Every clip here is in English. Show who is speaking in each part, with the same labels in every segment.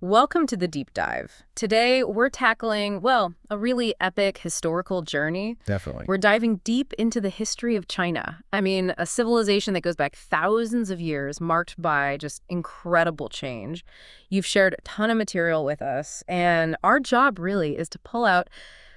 Speaker 1: Welcome to the deep dive. Today, we're tackling, well, a really epic historical journey.
Speaker 2: Definitely.
Speaker 1: We're diving deep into the history of China. I mean, a civilization that goes back thousands of years, marked by just incredible change. You've shared a ton of material with us, and our job really is to pull out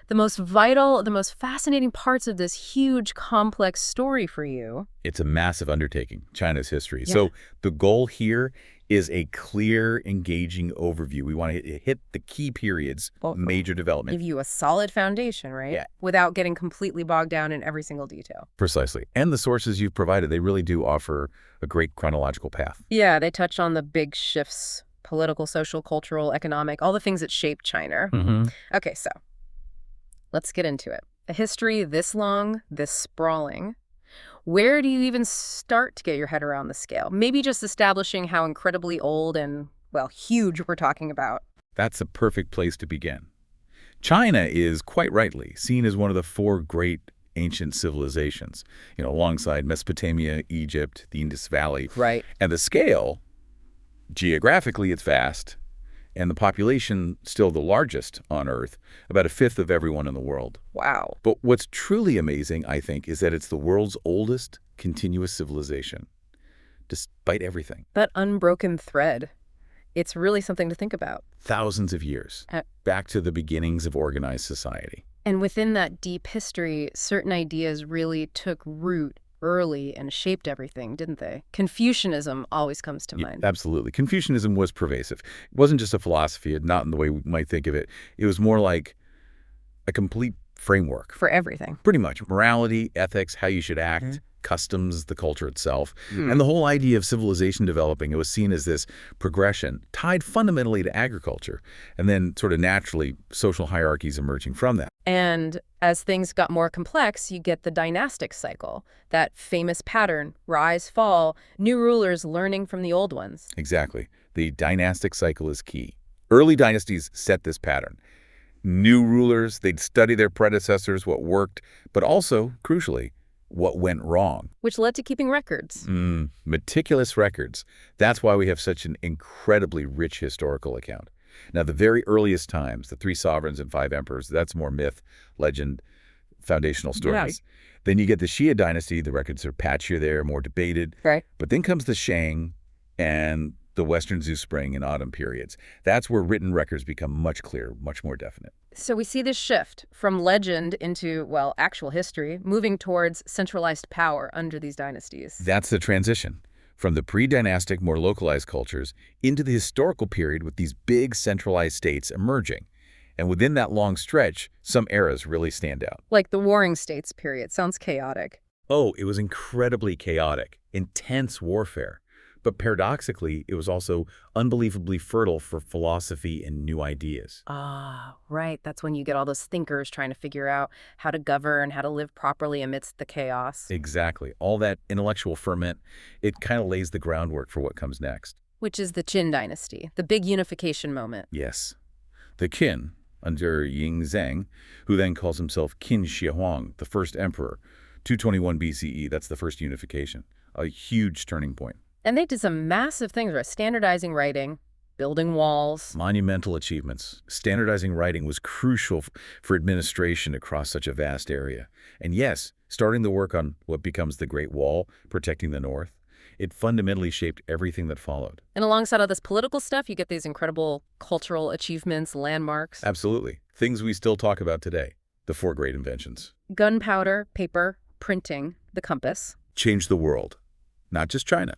Speaker 1: the most vital, the most fascinating parts of this huge, complex story for you.
Speaker 2: It's a massive undertaking, China's history.
Speaker 1: Yeah.
Speaker 2: So the goal here is a clear, engaging overview. We want to hit the key periods,
Speaker 1: Well,
Speaker 2: major
Speaker 1: Give
Speaker 2: development.
Speaker 1: you a solid foundation, right?
Speaker 2: Yeah.
Speaker 1: Without getting completely bogged down in every single detail.
Speaker 2: Precisely. And the sources you've provided, they really do offer a great chronological path.
Speaker 1: Yeah, they touch on the big shifts, political, social, cultural, economic, all the things that shape China.
Speaker 2: Mm-hmm.
Speaker 1: Okay, so let's get into it. A history this long, this sprawling. Where do you even start to get your head around the scale? Maybe just establishing how incredibly old and, well, huge we're talking about.
Speaker 2: That's a perfect place to begin. China is, quite rightly, seen as one of the four great ancient civilizations, alongside Mesopotamia, Egypt, the Indus Valley.
Speaker 1: Right.
Speaker 2: And the scale, geographically, it's vast, and the population still the largest on Earth, about a fifth of everyone in the world.
Speaker 1: Wow.
Speaker 2: But what's truly amazing, I think, is that it's the world's oldest continuous civilization, despite everything.
Speaker 1: That unbroken thread, it's really something to think about.
Speaker 2: Thousands of years, back to the beginnings of organized society.
Speaker 1: And within that deep history, certain ideas really took root early and shaped everything, didn't they? Confucianism always comes to mind.
Speaker 2: Absolutely. Confucianism was pervasive. It wasn't just a philosophy, not in the way we might think of it. It was more like a complete framework.
Speaker 1: For everything.
Speaker 2: Pretty much. Morality, ethics, how you should act, customs, the culture itself. And the whole idea of civilization developing, it was seen as this progression tied fundamentally to agriculture, and then sort of naturally social hierarchies emerging from that.
Speaker 1: And as things got more complex, you get the dynastic cycle, that famous pattern, rise, fall, new rulers learning from the old ones.
Speaker 2: Exactly. The dynastic cycle is key. Early dynasties set this pattern. New rulers, they'd study their predecessors, what worked, but also, crucially, what went wrong.
Speaker 1: Which led to keeping records.
Speaker 2: Meticulous records. That's why we have such an incredibly rich historical account. Now, the very earliest times, the 3 sovereigns and 5 emperors, that's more myth, legend, foundational stories.
Speaker 1: Right.
Speaker 2: Then you get the Xia dynasty. The records are patchier there, more debated.
Speaker 1: Right.
Speaker 2: But then comes the Shang and the Western Zhou spring and autumn periods. That's where written records become much clearer, much more definite.
Speaker 1: So we see this shift from legend into, well, actual history, moving towards centralized power under these dynasties.
Speaker 2: That's the transition from the pre-dynastic, more localized cultures into the historical period with these big centralized states emerging. And within that long stretch, some eras really stand out.
Speaker 1: Like the Warring States period. Sounds chaotic.
Speaker 2: Oh, it was incredibly chaotic, intense warfare. But paradoxically, it was also unbelievably fertile for philosophy and new ideas.
Speaker 1: Ah, right. That's when you get all those thinkers trying to figure out how to govern, how to live properly amidst the chaos.
Speaker 2: Exactly. All that intellectual ferment, it kind of lays the groundwork for what comes next.
Speaker 1: Which is the Qin dynasty, the big unification moment.
Speaker 2: Yes. The Qin, under Ying Zheng, who then calls himself Qin Shi Huang, the first emperor, 221 BCE, that's the first unification. A huge turning point.
Speaker 1: And they did some massive things, right? Standardizing writing, building walls.
Speaker 2: Monumental achievements. Standardizing writing was crucial for administration across such a vast area. And yes, starting the work on what becomes the Great Wall, protecting the North, it fundamentally shaped everything that followed.
Speaker 1: And alongside all this political stuff, you get these incredible cultural achievements, landmarks.
Speaker 2: Absolutely. Things we still talk about today. The 4 great inventions.
Speaker 1: Gunpowder, paper, printing, the compass.
Speaker 2: Changed the world. Not just China.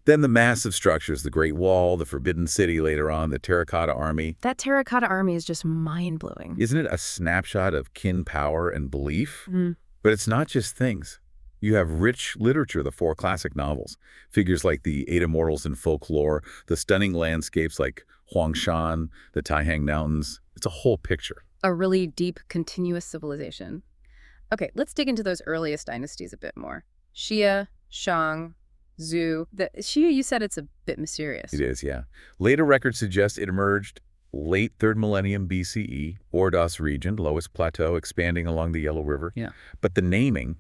Speaker 2: Then the massive structures, the Great Wall, the Forbidden City later on, the Terracotta Army.
Speaker 1: That terracotta army is just mind-blowing.
Speaker 2: Isn't it a snapshot of Qin power and belief? But it's not just things. You have rich literature, the 4 classic novels, figures like the 8 Immortals in folklore, the stunning landscapes like Huangshan, the Taihang Mountains. It's a whole picture.
Speaker 1: A really deep, continuous civilization. Okay, let's dig into those earliest dynasties a bit more. Xia, Shang, Zhou. The Xia, you said it's a bit mysterious.
Speaker 2: It is, yeah. Later records suggest it emerged late 3rd millennium BCE, Ordos region, lowest plateau, expanding along the Yellow River.
Speaker 1: Yeah.
Speaker 2: But the naming,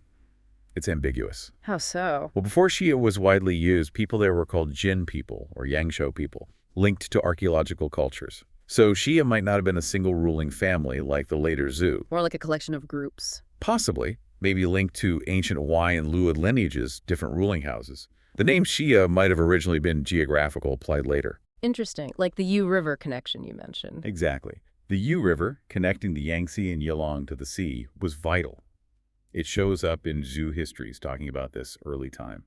Speaker 2: it's ambiguous.
Speaker 1: How so?
Speaker 2: Well, before Xia was widely used, people there were called Jin people or Yangshou people. linked to archaeological cultures. So Xia might not have been a single ruling family like the later Zhou.
Speaker 1: More like a collection of groups.
Speaker 2: Possibly, maybe linked to ancient Wei and Luo lineages, different ruling houses. The name Xia might have originally been geographical, applied later.
Speaker 1: Interesting, like the Yu River connection you mentioned.
Speaker 2: Exactly. The Yu River, connecting the Yangtze and Yelong to the sea, was vital. It shows up in Zhou histories talking about this early time.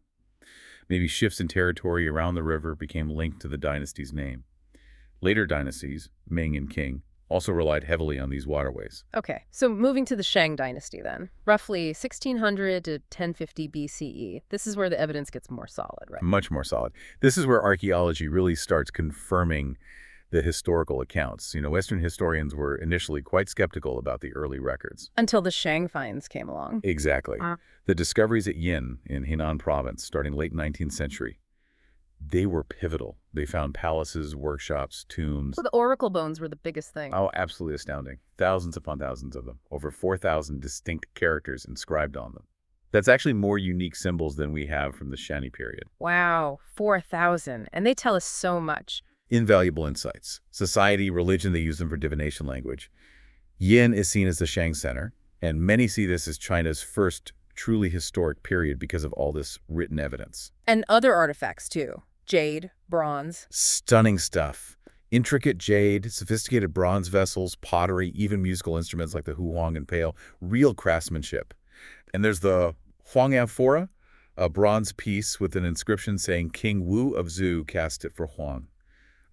Speaker 2: Maybe shifts in territory around the river became linked to the dynasty's name. Later dynasties, Ming and Qing, also relied heavily on these waterways.
Speaker 1: Okay, so moving to the Shang dynasty then. Roughly 1600 to 1050 BCE. This is where the evidence gets more solid, right?
Speaker 2: Much more solid. This is where archaeology really starts confirming the historical accounts. Western historians were initially quite skeptical about the early records.
Speaker 1: Until the Shang finds came along.
Speaker 2: Exactly. The discoveries at Yin in Henan province, starting late 19th century, they were pivotal. They found palaces, workshops, tombs.
Speaker 1: Well, the oracle bones were the biggest thing.
Speaker 2: Oh, absolutely astounding. Thousands upon thousands of them. Over 4,000 distinct characters inscribed on them. That's actually more unique symbols than we have from the Shani period.
Speaker 1: Wow, 4,000. And they tell us so much.
Speaker 2: Invaluable insights. Society, religion, they use them for divination language. Yin is seen as the Shang center, and many see this as China's first truly historic period because of all this written evidence.
Speaker 1: And other artifacts, too. Jade, bronze.
Speaker 2: Stunning stuff. Intricate jade, sophisticated bronze vessels, pottery, even musical instruments like the huang and pail. Real craftsmanship. And there's the Huang Amphora, a bronze piece with an inscription saying King Wu of Zhou cast it for Huang.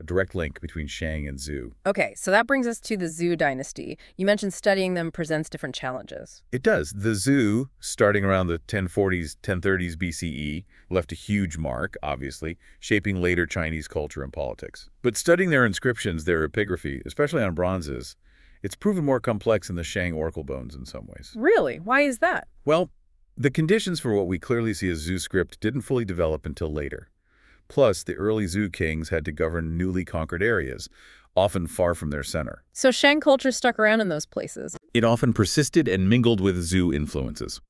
Speaker 2: A direct link between Shang and Zhou.
Speaker 1: Okay, so that brings us to the Zhou dynasty. You mentioned studying them presents different challenges.
Speaker 2: It does. The Zhou, starting around the 1040s, 1030s BCE, left a huge mark, obviously, shaping later Chinese culture and politics. But studying their inscriptions, their epigraphy, especially on bronzes, it's proven more complex than the Shang oracle bones in some ways.
Speaker 1: Really? Why is that?
Speaker 2: Well, the conditions for what we clearly see as Zhou script didn't fully develop until later. Plus, the early Zhou kings had to govern newly conquered areas, often far from their center.
Speaker 1: So Shang culture stuck around in those places.
Speaker 2: It often persisted and mingled with Zhou influences.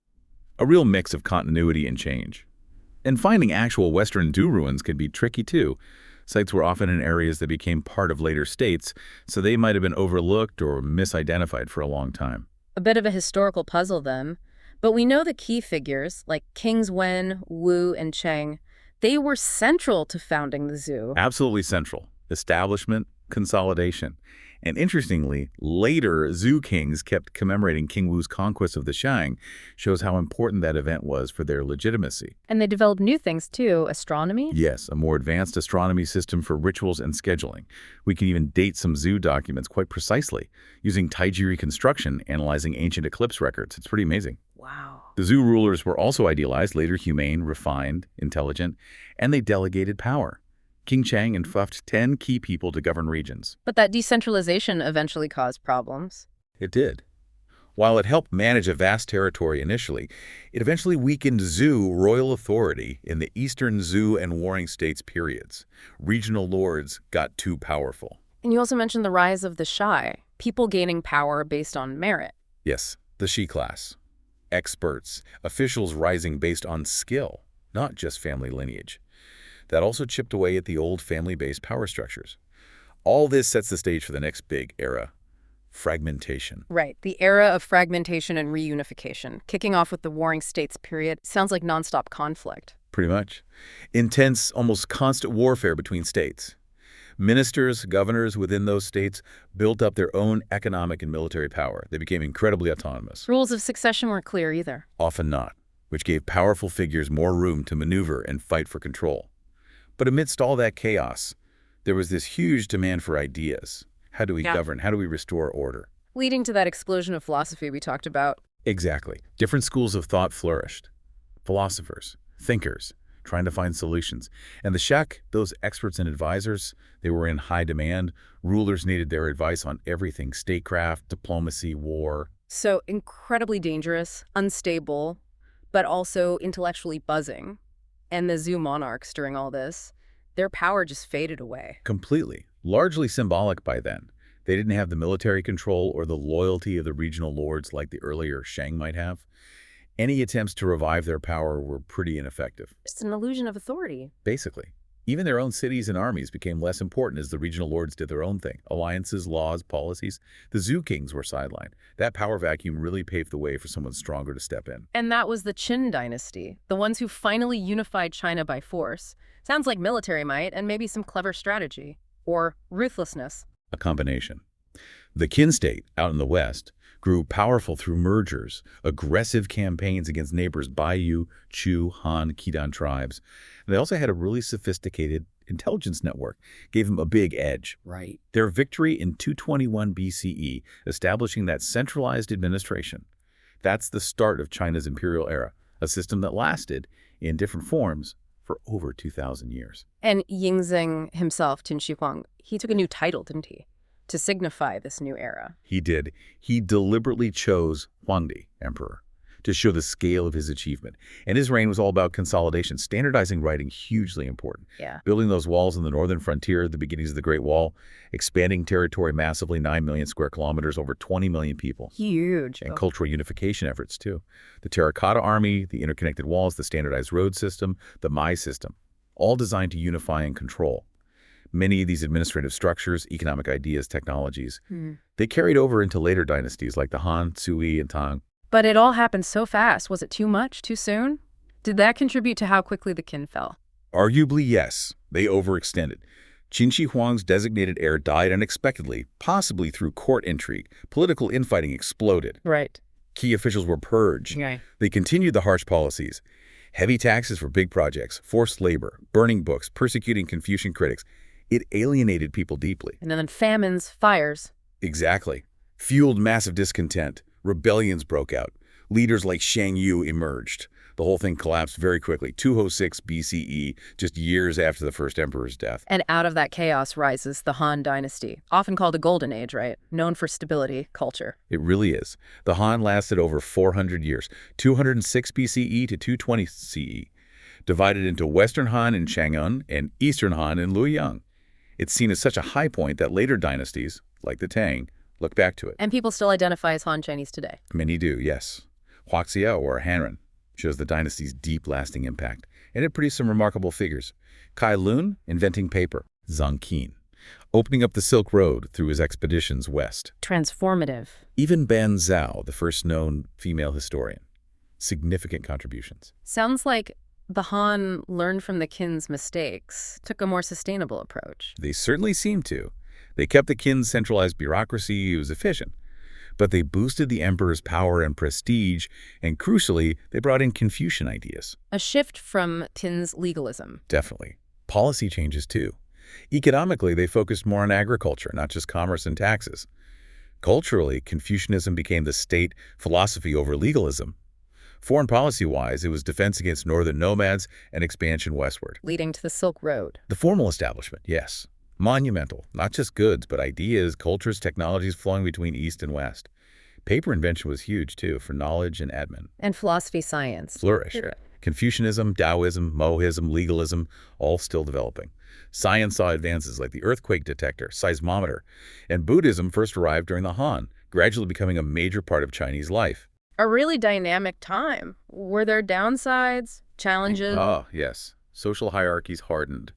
Speaker 2: A real mix of continuity and change. And finding actual Western Zhou ruins can be tricky too. Sites were often in areas that became part of later states, so they might have been overlooked or misidentified for a long time.
Speaker 1: A bit of a historical puzzle then. But we know the key figures, like Kings Wen, Wu, and Cheng, they were central to founding the Zhou.
Speaker 2: Absolutely central. Establishment, consolidation. And interestingly, later Zhou kings kept commemorating King Wu's conquest of the Shang, shows how important that event was for their legitimacy.
Speaker 1: And they developed new things too, astronomy?
Speaker 2: Yes, a more advanced astronomy system for rituals and scheduling. We can even date some Zhou documents quite precisely, using Taiji reconstruction, analyzing ancient eclipse records. It's pretty amazing.
Speaker 1: Wow.
Speaker 2: The Zhou rulers were also idealized, later humane, refined, intelligent, and they delegated power. King Chang enfuffed 10 key people to govern regions.
Speaker 1: But that decentralization eventually caused problems.
Speaker 2: It did. While it helped manage a vast territory initially, it eventually weakened Zhou royal authority in the Eastern Zhou and Warring States periods. Regional lords got too powerful.
Speaker 1: And you also mentioned the rise of the Shai, people gaining power based on merit.
Speaker 2: Yes, the Shi class. Experts, officials rising based on skill, not just family lineage. That also chipped away at the old family-based power structures. All this sets the stage for the next big era, fragmentation.
Speaker 1: Right, the era of fragmentation and reunification, kicking off with the Warring States period. Sounds like nonstop conflict.
Speaker 2: Pretty much. Intense, almost constant warfare between states. Ministers, governors within those states built up their own economic and military power. They became incredibly autonomous.
Speaker 1: Rules of succession weren't clear either.
Speaker 2: Often not, which gave powerful figures more room to maneuver and fight for control. But amidst all that chaos, there was this huge demand for ideas. How do we govern? How do we restore order?
Speaker 1: Leading to that explosion of philosophy we talked about.
Speaker 2: Exactly. Different schools of thought flourished. Philosophers, thinkers, trying to find solutions. And the Shek, those experts and advisors, they were in high demand. Rulers needed their advice on everything, statecraft, diplomacy, war.
Speaker 1: So incredibly dangerous, unstable, but also intellectually buzzing. And the Zhou monarchs during all this, their power just faded away.
Speaker 2: Completely. Largely symbolic by then. They didn't have the military control or the loyalty of the regional lords like the earlier Shang might have. Any attempts to revive their power were pretty ineffective.
Speaker 1: Just an illusion of authority.
Speaker 2: Basically. Even their own cities and armies became less important as the regional lords did their own thing. Alliances, laws, policies. The Zhou kings were sidelined. That power vacuum really paved the way for someone stronger to step in.
Speaker 1: And that was the Qin dynasty, the ones who finally unified China by force. Sounds like military might and maybe some clever strategy. Or ruthlessness.
Speaker 2: A combination. The Qin state, out in the west, grew powerful through mergers, aggressive campaigns against neighbors Baiyu, Chu, Han, Khitan tribes. They also had a really sophisticated intelligence network, gave them a big edge.
Speaker 3: Right.
Speaker 2: Their victory in 221 BCE, establishing that centralized administration. That's the start of China's imperial era, a system that lasted, in different forms, for over 2,000 years.
Speaker 1: And Yingzheng himself, Qin Shi Huang, he took a new title, didn't he? To signify this new era.
Speaker 2: He did. He deliberately chose Huangdi, emperor, to show the scale of his achievement. And his reign was all about consolidation, standardizing writing, hugely important.
Speaker 1: Yeah.
Speaker 2: Building those walls on the northern frontier, the beginnings of the Great Wall, expanding territory massively, 9 million square kilometers, over 20 million people.
Speaker 1: Huge.
Speaker 2: And cultural unification efforts, too. The terracotta army, the interconnected walls, the standardized road system, the Mai system, all designed to unify and control. Many of these administrative structures, economic ideas, technologies, they carried over into later dynasties like the Han, Sui, and Tang.
Speaker 1: But it all happened so fast. Was it too much, too soon? Did that contribute to how quickly the Qin fell?
Speaker 2: Arguably, yes. They overextended. Qin Shi Huang's designated heir died unexpectedly, possibly through court intrigue. Political infighting exploded.
Speaker 1: Right.
Speaker 2: Key officials were purged.
Speaker 1: Okay.
Speaker 2: They continued the harsh policies. Heavy taxes for big projects, forced labor, burning books, persecuting Confucian critics. It alienated people deeply.
Speaker 1: And then famines, fires.
Speaker 2: Exactly. Fueled massive discontent. Rebellions broke out. Leaders like Shang emerged. The whole thing collapsed very quickly, 206 BCE, just years after the first emperor's death.
Speaker 1: And out of that chaos rises the Han dynasty, often called a golden age, right? Known for stability, culture.
Speaker 2: It really is. The Han lasted over 400 years, 206 BCE to 220 CE, divided into Western Han in Chang'an and Eastern Han in Luoyang. It's seen as such a high point that later dynasties, like the Tang, look back to it.
Speaker 1: And people still identify as Han Chinese today.
Speaker 2: Many do, yes. Huaxia, or Hanren, shows the dynasty's deep, lasting impact, and it produced some remarkable figures. Kai Lun, inventing paper. Zhang Qin, opening up the Silk Road through his expeditions west.
Speaker 1: Transformative.
Speaker 2: Even Ban Zhao, the first known female historian. Significant contributions.
Speaker 1: Sounds like the Han learned from the Qin's mistakes, took a more sustainable approach.
Speaker 2: They certainly seemed to. They kept the Qin's centralized bureaucracy. It was efficient. But they boosted the emperor's power and prestige, and crucially, they brought in Confucian ideas.
Speaker 1: A shift from Qin's legalism.
Speaker 2: Definitely. Policy changes, too. Economically, they focused more on agriculture, not just commerce and taxes. Culturally, Confucianism became the state philosophy over legalism. Foreign policy-wise, it was defense against northern nomads and expansion westward.
Speaker 1: Leading to the Silk Road.
Speaker 2: The formal establishment, yes. Monumental, not just goods, but ideas, cultures, technologies flowing between East and West. Paper invention was huge, too, for knowledge and admin.
Speaker 1: And philosophy, science.
Speaker 2: Flourished. Confucianism, Taoism, Mohism, legalism, all still developing. Science saw advances like the earthquake detector, seismometer, and Buddhism first arrived during the Han, gradually becoming a major part of Chinese life.
Speaker 1: A really dynamic time. Were there downsides, challenges?
Speaker 2: Ah, yes. Social hierarchies hardened.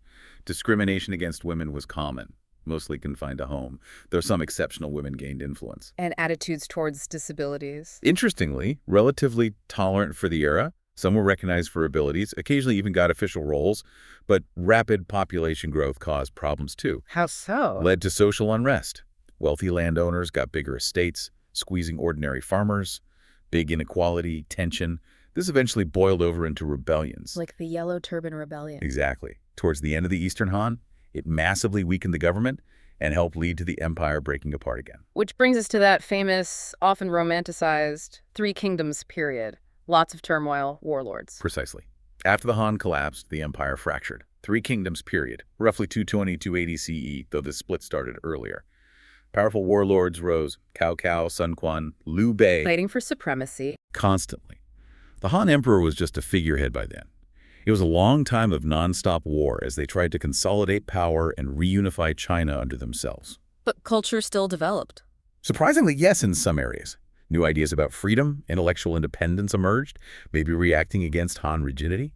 Speaker 2: Discrimination against women was common, mostly confined to home, though some exceptional women gained influence.
Speaker 1: And attitudes towards disabilities.
Speaker 2: Interestingly, relatively tolerant for the era. Some were recognized for abilities, occasionally even got official roles, but rapid population growth caused problems too.
Speaker 1: How so?
Speaker 2: Led to social unrest. Wealthy landowners got bigger estates, squeezing ordinary farmers. Big inequality, tension. This eventually boiled over into rebellions.
Speaker 1: Like the Yellow Turban Rebellion.
Speaker 2: Exactly. Towards the end of the Eastern Han, it massively weakened the government and helped lead to the empire breaking apart again.
Speaker 1: Which brings us to that famous, often romanticized, Three Kingdoms period. Lots of turmoil, warlords.
Speaker 2: Precisely. After the Han collapsed, the empire fractured. Three Kingdoms period, roughly 220-280 CE, though this split started earlier. Powerful warlords rose, Cao Cao, Sun Quan, Liu Bei.
Speaker 1: Fighting for supremacy.
Speaker 2: Constantly. The Han Emperor was just a figurehead by then. It was a long time of nonstop war as they tried to consolidate power and reunify China under themselves.
Speaker 1: But culture still developed.
Speaker 2: Surprisingly, yes, in some areas. New ideas about freedom, intellectual independence emerged, maybe reacting against Han rigidity.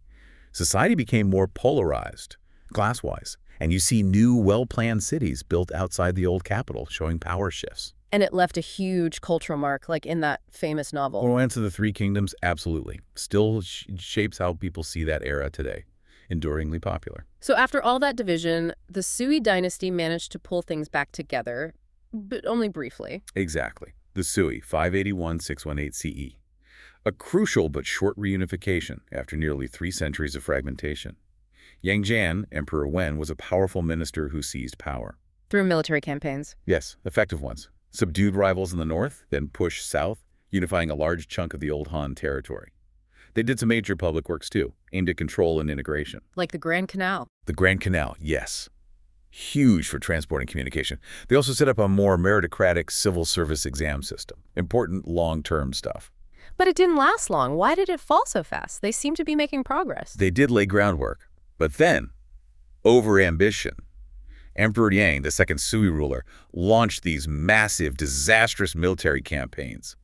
Speaker 2: Society became more polarized. class-wise. And you see new, well-planned cities built outside the old capital, showing power shifts.
Speaker 1: And it left a huge cultural mark, like in that famous novel.
Speaker 2: Romance of the Three Kingdoms, absolutely. Still shapes how people see that era today. Enduringly popular.
Speaker 1: So after all that division, the Sui dynasty managed to pull things back together, but only briefly.
Speaker 2: Exactly. The Sui, 581-618 CE. A crucial but short reunification after nearly 3 centuries of fragmentation. Yang Jian, Emperor Wen, was a powerful minister who seized power.
Speaker 1: Through military campaigns.
Speaker 2: Yes, effective ones. Subdued rivals in the north, then pushed south, unifying a large chunk of the old Han territory. They did some major public works too, aimed at control and integration.
Speaker 1: Like the Grand Canal.
Speaker 2: The Grand Canal, yes. Huge for transport and communication. They also set up a more meritocratic civil service exam system. Important long-term stuff.
Speaker 1: But it didn't last long. Why did it fall so fast? They seem to be making progress.
Speaker 2: They did lay groundwork. But then, over-ambition. Emperor Yang, the second Sui ruler, launched these massive, disastrous military campaigns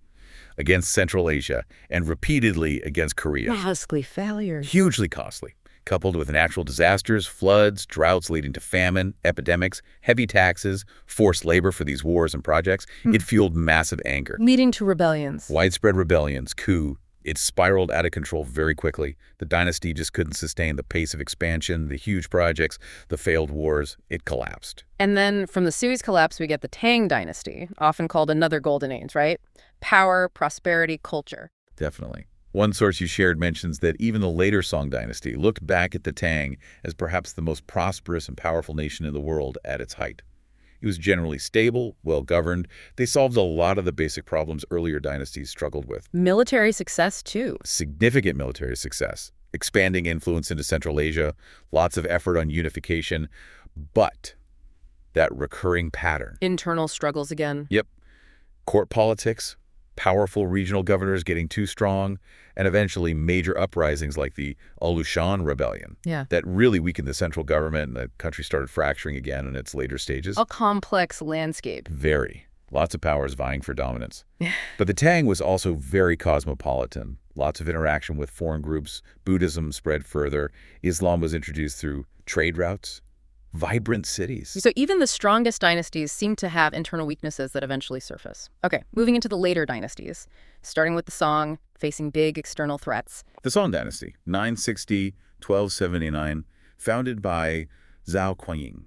Speaker 2: against Central Asia and repeatedly against Korea.
Speaker 1: Costly failures.
Speaker 2: Hugely costly, coupled with natural disasters, floods, droughts leading to famine, epidemics, heavy taxes, forced labor for these wars and projects. It fueled massive anger.
Speaker 1: Leading to rebellions.
Speaker 2: Widespread rebellions, coup. It spiraled out of control very quickly. The dynasty just couldn't sustain the pace of expansion, the huge projects, the failed wars. It collapsed.
Speaker 1: And then from the Sui's collapse, we get the Tang dynasty, often called another golden age, right? Power, prosperity, culture.
Speaker 2: Definitely. One source you shared mentions that even the later Song dynasty looked back at the Tang as perhaps the most prosperous and powerful nation in the world at its height. It was generally stable, well-governed. They solved a lot of the basic problems earlier dynasties struggled with.
Speaker 1: Military success, too.
Speaker 2: Significant military success, expanding influence into Central Asia, lots of effort on unification, but that recurring pattern.
Speaker 1: Internal struggles again.
Speaker 2: Yep. Court politics, powerful regional governors getting too strong, and eventually major uprisings like the Alushan Rebellion.
Speaker 1: Yeah.
Speaker 2: That really weakened the central government, and the country started fracturing again in its later stages.
Speaker 1: A complex landscape.
Speaker 2: Very. Lots of powers vying for dominance. But the Tang was also very cosmopolitan. Lots of interaction with foreign groups. Buddhism spread further. Islam was introduced through trade routes. Vibrant cities.
Speaker 1: So even the strongest dynasties seem to have internal weaknesses that eventually surface. Okay, moving into the later dynasties, starting with the Song, facing big external threats.
Speaker 2: The Song dynasty, 960-1279, founded by Zhou Qing.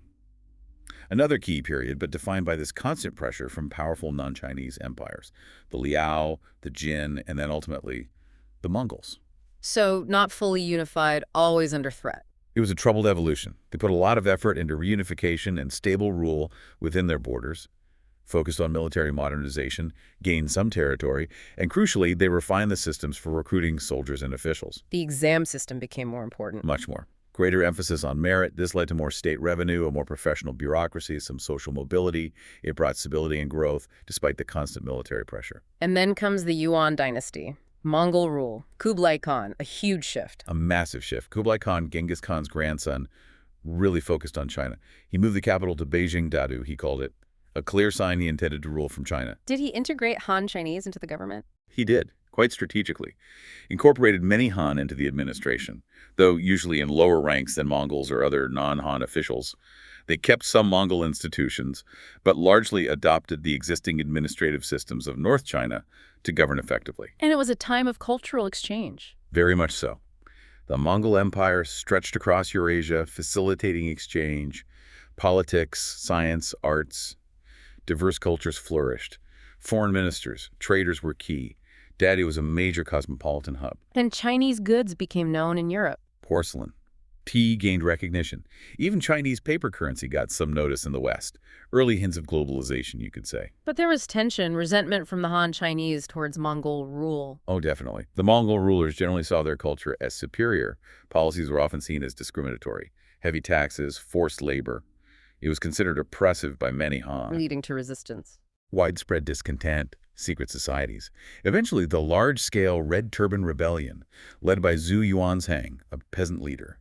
Speaker 2: Another key period, but defined by this constant pressure from powerful non-Chinese empires. The Liao, the Jin, and then ultimately the Mongols.
Speaker 1: So not fully unified, always under threat.
Speaker 2: It was a troubled evolution. They put a lot of effort into reunification and stable rule within their borders, focused on military modernization, gained some territory, and crucially, they refined the systems for recruiting soldiers and officials.
Speaker 1: The exam system became more important.
Speaker 2: Much more. Greater emphasis on merit. This led to more state revenue, a more professional bureaucracy, some social mobility. It brought stability and growth, despite the constant military pressure.
Speaker 1: And then comes the Yuan dynasty. Mongol rule, Kublai Khan, a huge shift.
Speaker 2: A massive shift. Kublai Khan, Genghis Khan's grandson, really focused on China. He moved the capital to Beijing Dadu, he called it, a clear sign he intended to rule from China.
Speaker 1: Did he integrate Han Chinese into the government?
Speaker 2: He did, quite strategically. Incorporated many Han into the administration, though usually in lower ranks than Mongols or other non-Han officials. They kept some Mongol institutions, but largely adopted the existing administrative systems of North China to govern effectively.
Speaker 1: And it was a time of cultural exchange.
Speaker 2: Very much so. The Mongol Empire stretched across Eurasia, facilitating exchange. Politics, science, arts, diverse cultures flourished. Foreign ministers, traders were key. Dadu was a major cosmopolitan hub.
Speaker 1: And Chinese goods became known in Europe.
Speaker 2: Porcelain. Tea gained recognition. Even Chinese paper currency got some notice in the West. Early hints of globalization, you could say.
Speaker 1: But there was tension, resentment from the Han Chinese towards Mongol rule.
Speaker 2: Oh, definitely. The Mongol rulers generally saw their culture as superior. Policies were often seen as discriminatory. Heavy taxes, forced labor. It was considered oppressive by many Han.
Speaker 1: Leading to resistance.
Speaker 2: Widespread discontent, secret societies. Eventually, the large-scale Red Turban Rebellion, led by Zhou Yuanzhang, a peasant leader.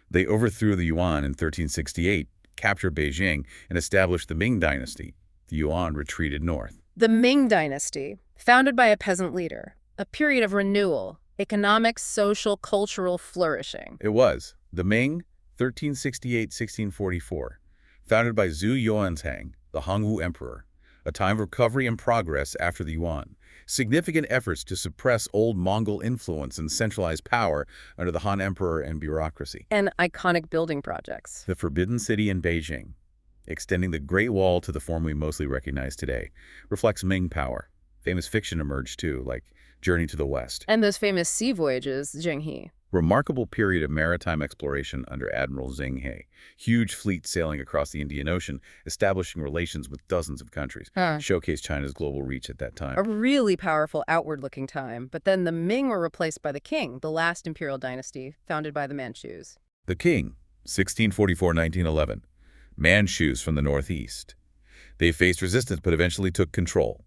Speaker 2: They overthrew the Yuan in 1368, captured Beijing, and established the Ming dynasty. The Yuan retreated north.
Speaker 1: The Ming dynasty, founded by a peasant leader, a period of renewal, economic, social, cultural flourishing.
Speaker 2: It was. The Ming, 1368–1644, founded by Zhou Tang, the Hongwu Emperor, a time of recovery and progress after the Yuan. Significant efforts to suppress old Mongol influence and centralize power under the Han Emperor and bureaucracy.
Speaker 1: And iconic building projects.
Speaker 2: The Forbidden City in Beijing, extending the Great Wall to the form we mostly recognize today, reflects Ming power. Famous fiction emerged too, like Journey to the West.
Speaker 1: And those famous sea voyages, Zheng.
Speaker 2: Remarkable period of maritime exploration under Admiral Zheng. Huge fleet sailing across the Indian Ocean, establishing relations with dozens of countries, showcased China's global reach at that time.
Speaker 1: A really powerful outward-looking time. But then the Ming were replaced by the Qing, the last imperial dynasty, founded by the Manchus.
Speaker 2: The Qing, 1644–1911. Manchus from the northeast. They faced resistance but eventually took control.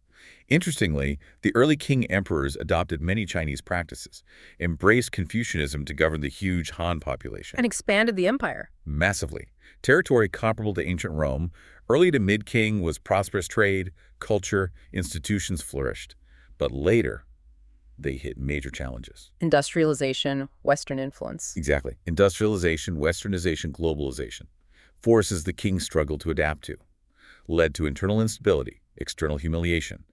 Speaker 2: Interestingly, the early Qing emperors adopted many Chinese practices, embraced Confucianism to govern the huge Han population.
Speaker 1: And expanded the empire.
Speaker 2: Massively. Territory comparable to ancient Rome, early to mid-Qing was prosperous trade, culture, institutions flourished. But later, they hit major challenges.
Speaker 1: Industrialization, Western influence.
Speaker 2: Exactly. Industrialization, Westernization, globalization. Forces the Qing struggled to adapt to. Led to internal instability, external humiliation.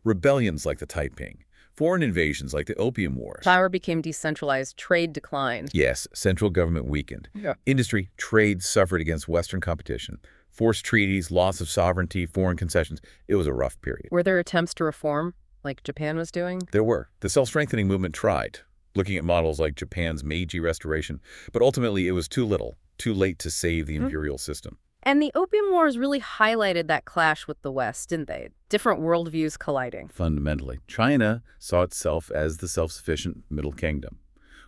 Speaker 2: Rebellions like the Taiping, foreign invasions like the Opium Wars.
Speaker 1: Power became decentralized, trade declined.
Speaker 2: Yes, central government weakened. Industry, trade suffered against Western competition. Forced treaties, loss of sovereignty, foreign concessions. It was a rough period.
Speaker 1: Were there attempts to reform, like Japan was doing?
Speaker 2: There were. The self-strengthening movement tried, looking at models like Japan's Meiji Restoration, but ultimately it was too little, too late to save the imperial system.
Speaker 1: And the Opium Wars really highlighted that clash with the West, didn't they? Different worldviews colliding.
Speaker 2: Fundamentally, China saw itself as the self-sufficient Middle Kingdom.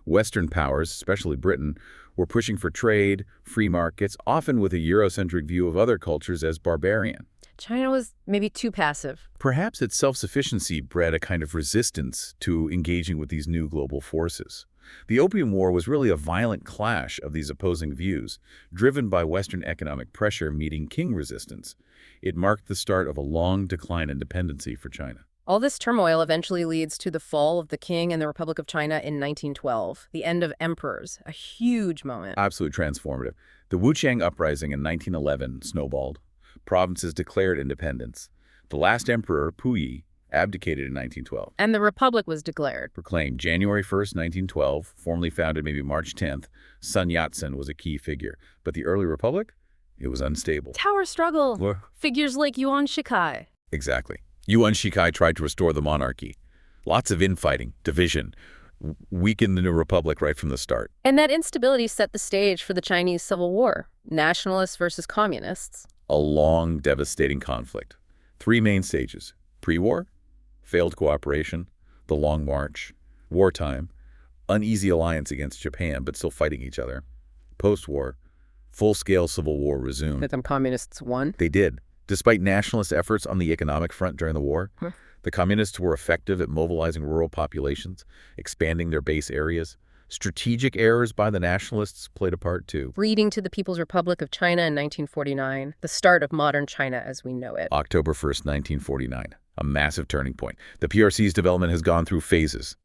Speaker 2: Western powers, especially Britain, were pushing for trade, free markets, often with a Eurocentric view of other cultures as barbarian.
Speaker 1: China was maybe too passive.
Speaker 2: Perhaps its self-sufficiency bred a kind of resistance to engaging with these new global forces. The Opium War was really a violent clash of these opposing views, driven by Western economic pressure meeting Qing resistance. It marked the start of a long decline in dependency for China.
Speaker 1: All this turmoil eventually leads to the fall of the Qing and the Republic of China in 1912, the end of emperors, a huge moment.
Speaker 2: Absolutely transformative. The Wuqiang Uprising in 1911 snowballed. Provinces declared independence. The last emperor, Puyi, abdicated in 1912.
Speaker 1: And the Republic was declared.
Speaker 2: Proclaimed January 1st, 1912, formally founded maybe March 10th. Sun Yat-sen was a key figure. But the early Republic? It was unstable.
Speaker 1: Power struggle. Figures like Yuan Shikai.
Speaker 2: Exactly. Yuan Shikai tried to restore the monarchy. Lots of infighting, division, weakened the new republic right from the start.
Speaker 1: And that instability set the stage for the Chinese Civil War. Nationalists versus communists.
Speaker 2: A long, devastating conflict. 3 main stages. Pre-war, failed cooperation, the Long March, wartime, uneasy alliance against Japan but still fighting each other. Post-war, full-scale civil war resumed.
Speaker 1: The communists won?
Speaker 2: They did. Despite nationalist efforts on the economic front during the war, the communists were effective at mobilizing rural populations, expanding their base areas. Strategic errors by the nationalists played a part too.
Speaker 1: Leading to the People's Republic of China in 1949, the start of modern China as we know it.
Speaker 2: October 1st, 1949, a massive turning point. The PRC's development has gone through phases.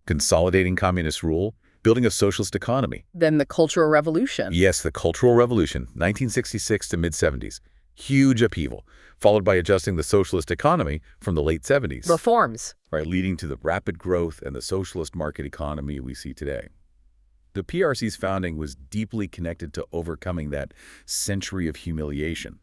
Speaker 2: Consolidating communist rule, building a socialist economy.
Speaker 1: Then the Cultural Revolution.
Speaker 2: Yes, the Cultural Revolution, 1966 to mid-70s. Huge upheaval, followed by adjusting the socialist economy from the late 70s.
Speaker 1: Reforms.
Speaker 2: Right, leading to the rapid growth and the socialist market economy we see today. The PRC's founding was deeply connected to overcoming that century of humiliation.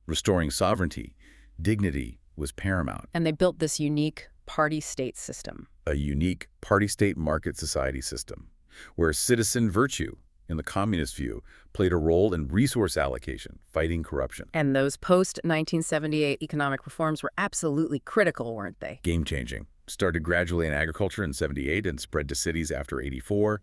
Speaker 2: Restoring sovereignty, dignity was paramount.
Speaker 1: And they built this unique party-state system.
Speaker 2: A unique party-state market society system, where citizen virtue, in the communist view, played a role in resource allocation, fighting corruption.
Speaker 1: And those post-1978 economic reforms were absolutely critical, weren't they?
Speaker 2: Game-changing. Started gradually in agriculture in 78 and spread to cities after 84.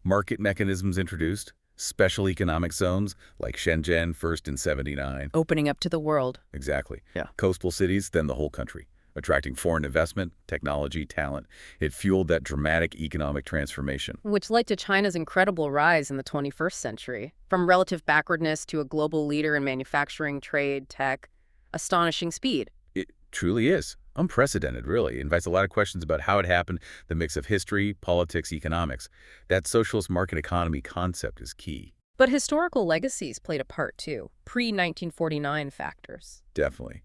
Speaker 2: Market mechanisms introduced. Special economic zones like Shenzhen first in 79.
Speaker 1: Opening up to the world.
Speaker 2: Exactly.
Speaker 1: Yeah.
Speaker 2: Coastal cities, then the whole country. Attracting foreign investment, technology, talent. It fueled that dramatic economic transformation.
Speaker 1: Which led to China's incredible rise in the 21st century. From relative backwardness to a global leader in manufacturing, trade, tech. Astonishing speed.
Speaker 2: It truly is. Unprecedented, really. It invites a lot of questions about how it happened, the mix of history, politics, economics. That socialist market economy concept is key.
Speaker 1: But historical legacies played a part too, pre-1949 factors.
Speaker 2: Definitely.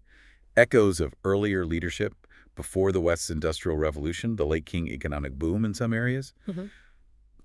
Speaker 2: Echoes of earlier leadership before the West's Industrial Revolution, the late Qing economic boom in some areas.
Speaker 1: Mhm.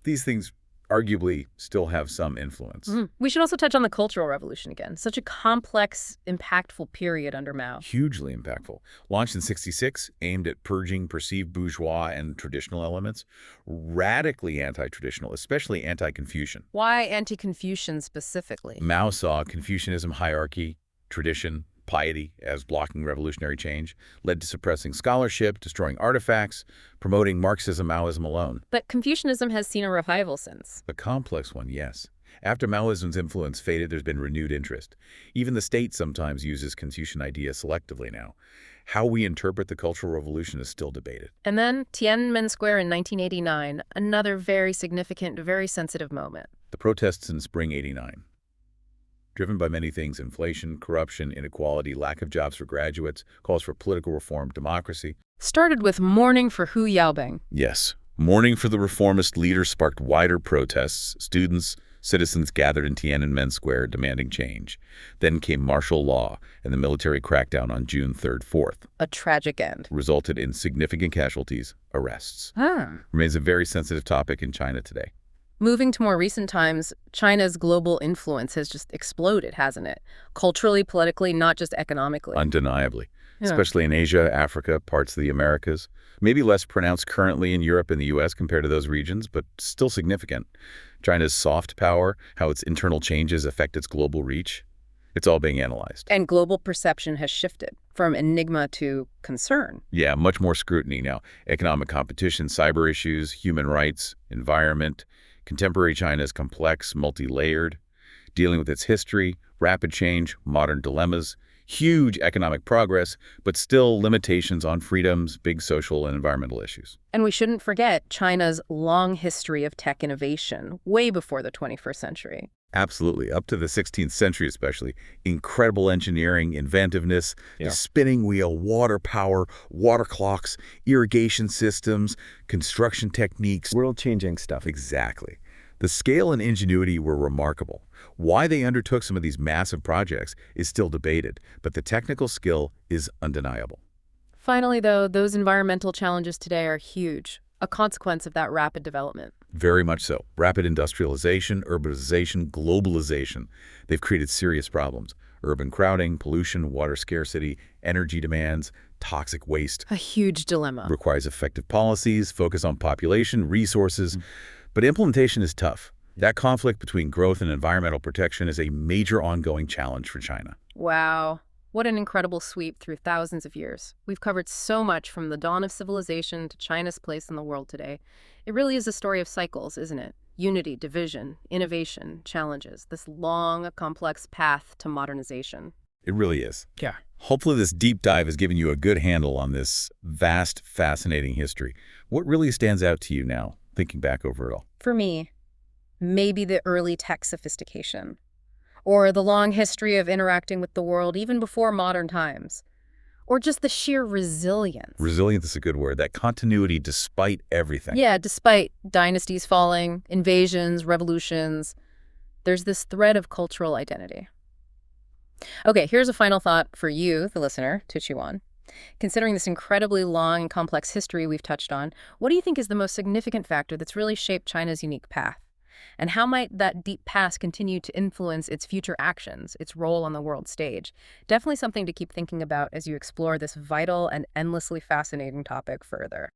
Speaker 2: These things arguably still have some influence.
Speaker 1: We should also touch on the Cultural Revolution again. Such a complex, impactful period under Mao.
Speaker 2: Hugely impactful. Launched in '66, aimed at purging perceived bourgeois and traditional elements. Radically anti-traditional, especially anti-Confucian.
Speaker 1: Why anti-Confucian specifically?
Speaker 2: Mao saw Confucianism hierarchy, tradition, piety as blocking revolutionary change, led to suppressing scholarship, destroying artifacts, promoting Marxism-Maoism alone.
Speaker 1: But Confucianism has seen a revival since.
Speaker 2: A complex one, yes. After Maoism's influence faded, there's been renewed interest. Even the state sometimes uses Confucian ideas selectively now. How we interpret the Cultural Revolution is still debated.
Speaker 1: And then Tiananmen Square in 1989, another very significant, very sensitive moment.
Speaker 2: The protests in spring '89. Driven by many things: inflation, corruption, inequality, lack of jobs for graduates, calls for political reform, democracy.
Speaker 1: Started with mourning for Hu Yaobing.
Speaker 2: Yes, mourning for the reformist leader sparked wider protests. Students, citizens gathered in Tiananmen Square demanding change. Then came martial law and the military crackdown on June 3rd, 4th.
Speaker 1: A tragic end.
Speaker 2: Resulted in significant casualties, arrests. Remains a very sensitive topic in China today.
Speaker 1: Moving to more recent times, China's global influence has just exploded, hasn't it? Culturally, politically, not just economically.
Speaker 2: Undeniably.
Speaker 1: Yeah.
Speaker 2: Especially in Asia, Africa, parts of the Americas. Maybe less pronounced currently in Europe and the U.S. compared to those regions, but still significant. China's soft power, how its internal changes affect its global reach, it's all being analyzed.
Speaker 1: And global perception has shifted from enigma to concern.
Speaker 2: Yeah, much more scrutiny now. Economic competition, cyber issues, human rights, environment. Contemporary China is complex, multi-layered, dealing with its history, rapid change, modern dilemmas, huge economic progress, but still limitations on freedoms, big social and environmental issues.
Speaker 1: And we shouldn't forget China's long history of tech innovation, way before the 21st century.
Speaker 2: Absolutely, up to the 16th century especially. Incredible engineering, inventiveness, the spinning wheel, water power, water clocks, irrigation systems, construction techniques.
Speaker 3: World-changing stuff.
Speaker 2: Exactly. The scale and ingenuity were remarkable. Why they undertook some of these massive projects is still debated, but the technical skill is undeniable.
Speaker 1: Finally, though, those environmental challenges today are huge, a consequence of that rapid development.
Speaker 2: Very much so. Rapid industrialization, urbanization, globalization. They've created serious problems. Urban crowding, pollution, water scarcity, energy demands, toxic waste.
Speaker 1: A huge dilemma.
Speaker 2: Requires effective policies, focus on population, resources. But implementation is tough. That conflict between growth and environmental protection is a major ongoing challenge for China.
Speaker 1: Wow. What an incredible sweep through thousands of years. We've covered so much from the dawn of civilization to China's place in the world today. It really is a story of cycles, isn't it? Unity, division, innovation, challenges. This long, complex path to modernization.
Speaker 2: It really is.
Speaker 1: Yeah.
Speaker 2: Hopefully this deep dive has given you a good handle on this vast, fascinating history. What really stands out to you now, thinking back over it all?
Speaker 1: For me, maybe the early tech sophistication, or the long history of interacting with the world even before modern times, or just the sheer resilience.
Speaker 2: Resilience is a good word. That continuity despite everything.
Speaker 1: Yeah, despite dynasties falling, invasions, revolutions, there's this thread of cultural identity. Okay, here's a final thought for you, the listener, to chew on. Considering this incredibly long and complex history we've touched on, what do you think is the most significant factor that's really shaped China's unique path? And how might that deep past continue to influence its future actions, its role on the world stage? Definitely something to keep thinking about as you explore this vital and endlessly fascinating topic further.